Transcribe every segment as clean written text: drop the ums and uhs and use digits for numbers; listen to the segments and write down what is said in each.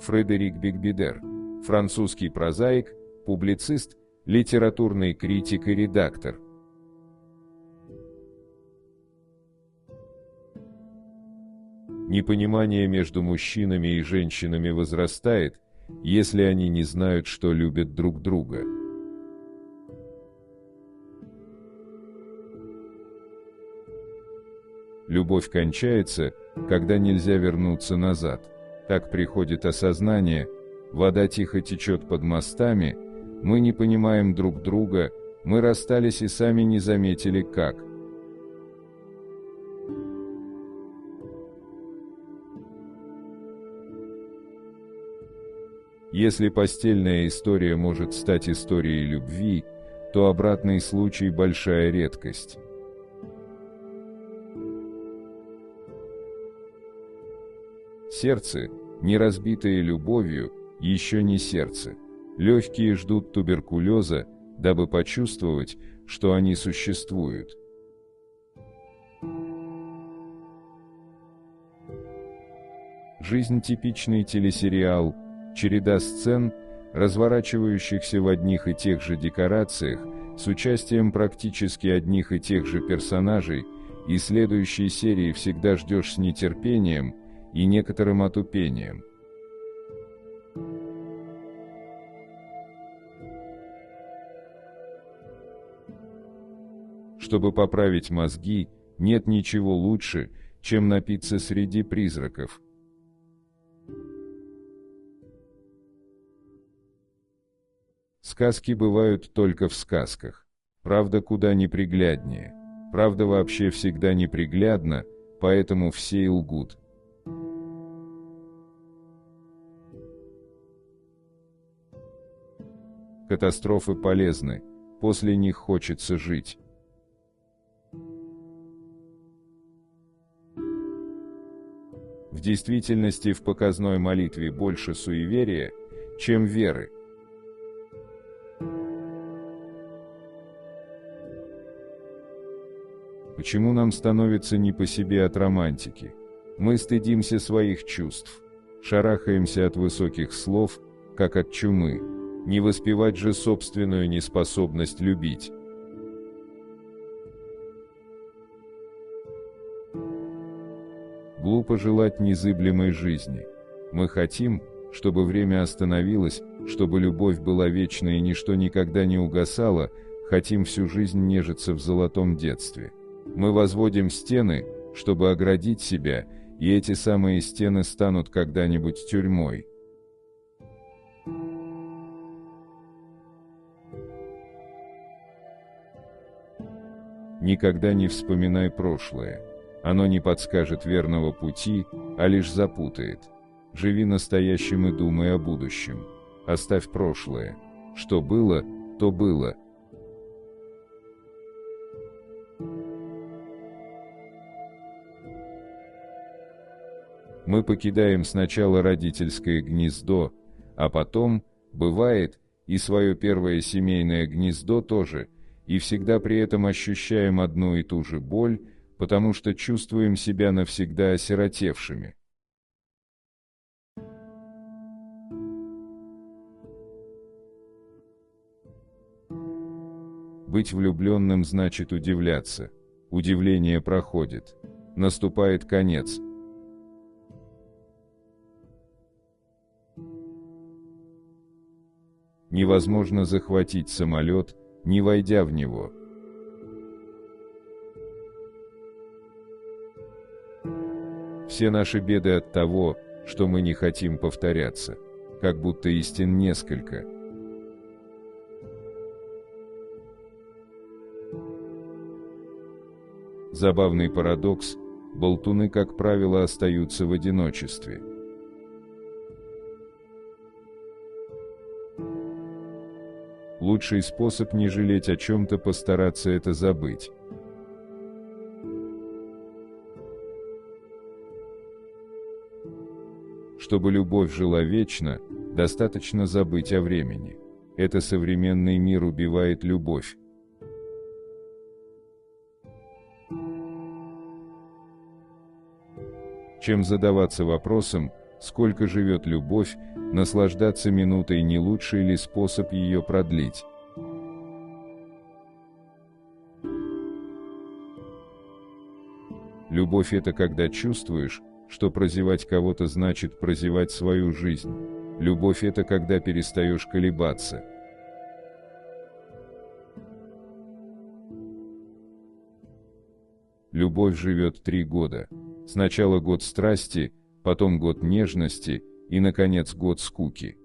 Фредерик Бигбидер, французский прозаик, публицист, литературный критик и редактор. Непонимание между мужчинами и женщинами возрастает, если они не знают, что любят друг друга. Любовь кончается, когда нельзя вернуться назад. Так приходит осознание, вода тихо течет под мостами, мы не понимаем друг друга, мы расстались и сами не заметили как. Если постельная история может стать историей любви, то обратный случай – большая редкость. Сердце, не разбитое любовью, еще не сердце. Легкие ждут туберкулеза, дабы почувствовать, что они существуют. Жизнь – типичный телесериал, череда сцен, разворачивающихся в одних и тех же декорациях, с участием практически одних и тех же персонажей, и следующей серии всегда ждешь с нетерпением и некоторым отупением. Чтобы поправить мозги, нет ничего лучше, чем напиться среди призраков. Сказки бывают только в сказках. Правда куда непригляднее. Правда вообще всегда неприглядна, поэтому все и лгут. Катастрофы полезны, после них хочется жить. В действительности в показной молитве больше суеверия, чем веры. Почему нам становится не по себе от романтики? Мы стыдимся своих чувств, шарахаемся от высоких слов, как от чумы. Не воспевать же собственную неспособность любить. Глупо желать незыблемой жизни. Мы хотим, чтобы время остановилось, чтобы любовь была вечной и ничто никогда не угасало, хотим всю жизнь нежиться в золотом детстве. Мы возводим стены, чтобы оградить себя, и эти самые стены станут когда-нибудь тюрьмой. Никогда не вспоминай прошлое. Оно не подскажет верного пути, а лишь запутает. Живи настоящим и думай о будущем. Оставь прошлое. Что было, то было. Мы покидаем сначала родительское гнездо, а потом, бывает, и свое первое семейное гнездо тоже, и всегда при этом ощущаем одну и ту же боль, потому что чувствуем себя навсегда осиротевшими. Быть влюбленным значит удивляться. Удивление проходит. Наступает конец. Невозможно захватить самолет, не войдя в него. Все наши беды от того, что мы не хотим повторяться, как будто истин несколько. Забавный парадокс: болтуны, как правило, остаются в одиночестве. Лучший способ не жалеть о чем-то — постараться это забыть. Чтобы любовь жила вечно, достаточно забыть о времени. Это современный мир убивает любовь. Чем задаваться вопросом, сколько живет любовь, Наслаждаться минутой не лучший ли способ ее продлить? Любовь — это когда чувствуешь, что прозевать кого-то значит прозевать свою жизнь. Любовь — это когда перестаешь колебаться. Любовь живет 3 года. Сначала год страсти, потом год нежности и, наконец, год скуки.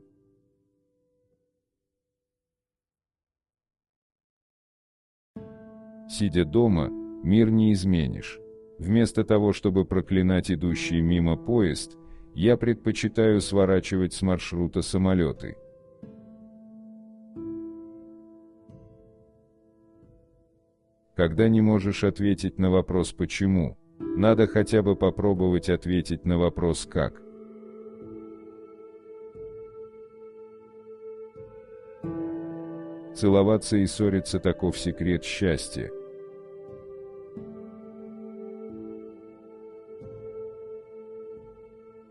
Сидя дома, мир не изменишь. Вместо того, чтобы проклинать идущий мимо поезд, я предпочитаю сворачивать с маршрута самолеты. Когда не можешь ответить на вопрос «почему?», надо хотя бы попробовать ответить на вопрос «как?». Целоваться и ссориться — таков секрет счастья.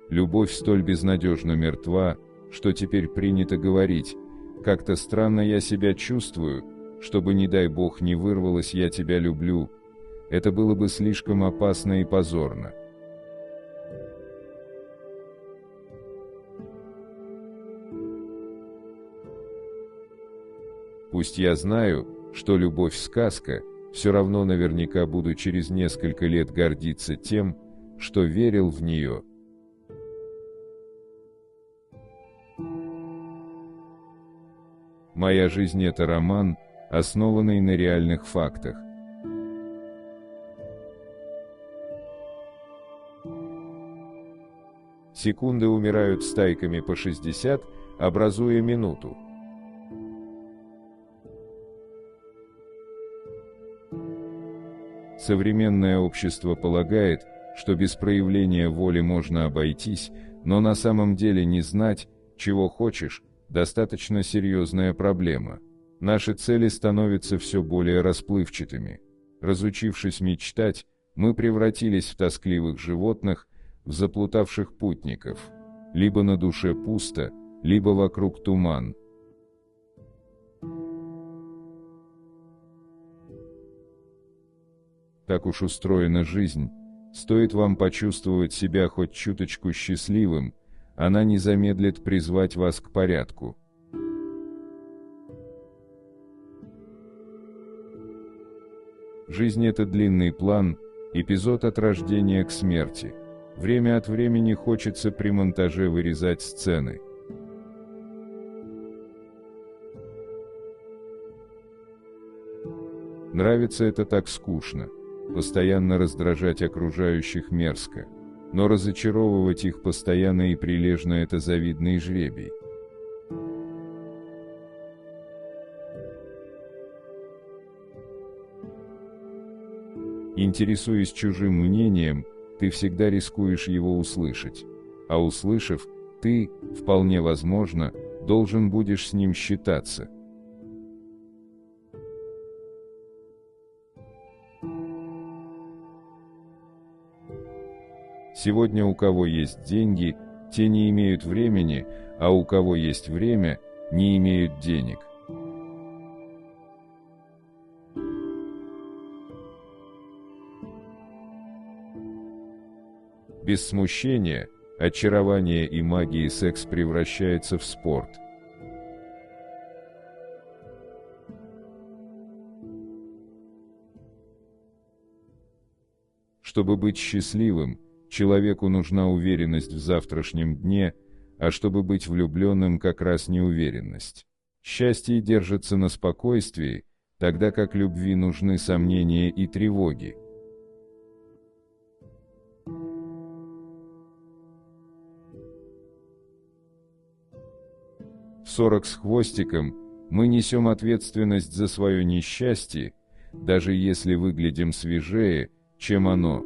Любовь столь безнадежно мертва, что теперь принято говорить: «Как-то странно я себя чувствую, чтобы, не дай Бог, не вырвалось «я тебя люблю». Это было бы слишком опасно и позорно». Пусть я знаю, что любовь — сказка, все равно наверняка буду через несколько лет гордиться тем, что верил в нее. Моя жизнь — это роман, основанный на реальных фактах. Секунды умирают стайками по 60, образуя минуту. Современное общество полагает, что без проявления воли можно обойтись, но на самом деле не знать, чего хочешь, достаточно серьезная проблема. Наши цели становятся все более расплывчатыми. Разучившись мечтать, мы превратились в тоскливых животных, в заплутавших путников. Либо на душе пусто, либо вокруг туман. Так уж устроена жизнь. Стоит вам почувствовать себя хоть чуточку счастливым, она не замедлит призвать вас к порядку. Жизнь — это длинный план, эпизод от рождения к смерти. Время от времени хочется при монтаже вырезать сцены. Нравится это так скучно. Постоянно раздражать окружающих мерзко. Но разочаровывать их постоянно и прилежно — это завидный жребий. Интересуясь чужим мнением, ты всегда рискуешь его услышать. А услышав, ты, вполне возможно, должен будешь с ним считаться. Сегодня у кого есть деньги, те не имеют времени, а у кого есть время, не имеют денег. Без смущения, очарования и магии секс превращается в спорт. Чтобы быть счастливым, человеку нужна уверенность в завтрашнем дне, а чтобы быть влюбленным, как раз неуверенность. Счастье держится на спокойствии, тогда как любви нужны сомнения и тревоги. В 40 с хвостиком мы несем ответственность за свое несчастье, даже если выглядим свежее, чем оно.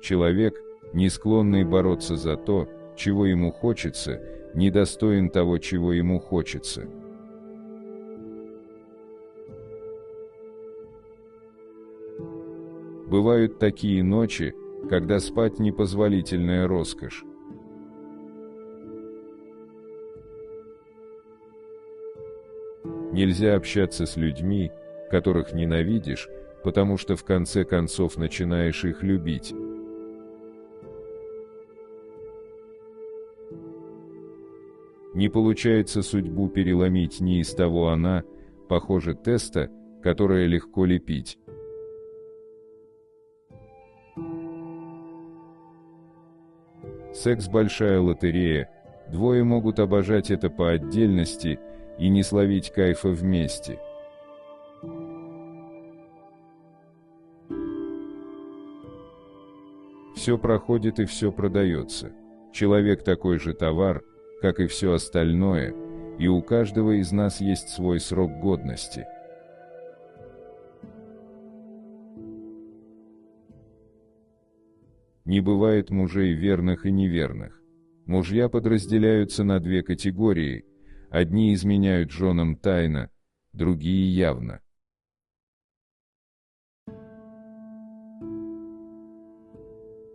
Человек, не склонный бороться за то, чего ему хочется, недостоин того, чего ему хочется. Бывают такие ночи, когда спать непозволительная роскошь. Нельзя общаться с людьми, которых ненавидишь, потому что в конце концов начинаешь их любить. Не получается судьбу переломить не из того она, похоже, теста, которое легко лепить. Секс – большая лотерея, двое могут обожать это по отдельности и не словить кайфа вместе. Все проходит и все продается. Человек такой же товар, как и все остальное, и у каждого из нас есть свой срок годности. Не бывает мужей верных и неверных. Мужья подразделяются на две категории. Одни изменяют женам тайно, другие явно.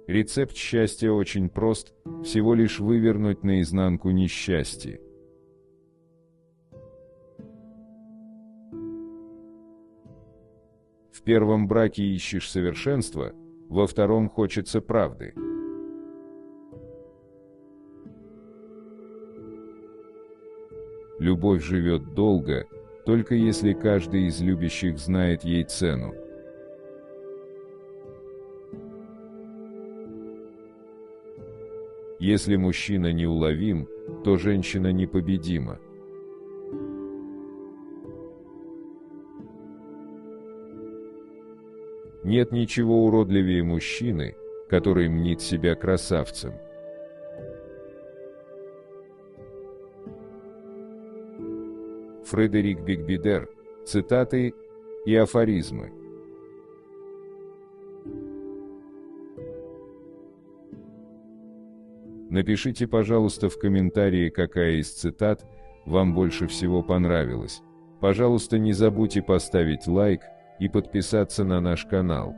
Рецепт счастья очень прост, всего лишь вывернуть наизнанку несчастье. В первом браке ищешь совершенства, во втором хочется правды. Любовь живет долго, только если каждый из любящих знает ей цену. Если мужчина неуловим, то женщина непобедима. Нет ничего уродливее мужчины, который мнит себя красавцем. Фредерик Бигбидер. Цитаты и афоризмы. Напишите, пожалуйста, в комментарии, какая из цитат вам больше всего понравилась. Пожалуйста, не забудьте поставить лайк и подписаться на наш канал.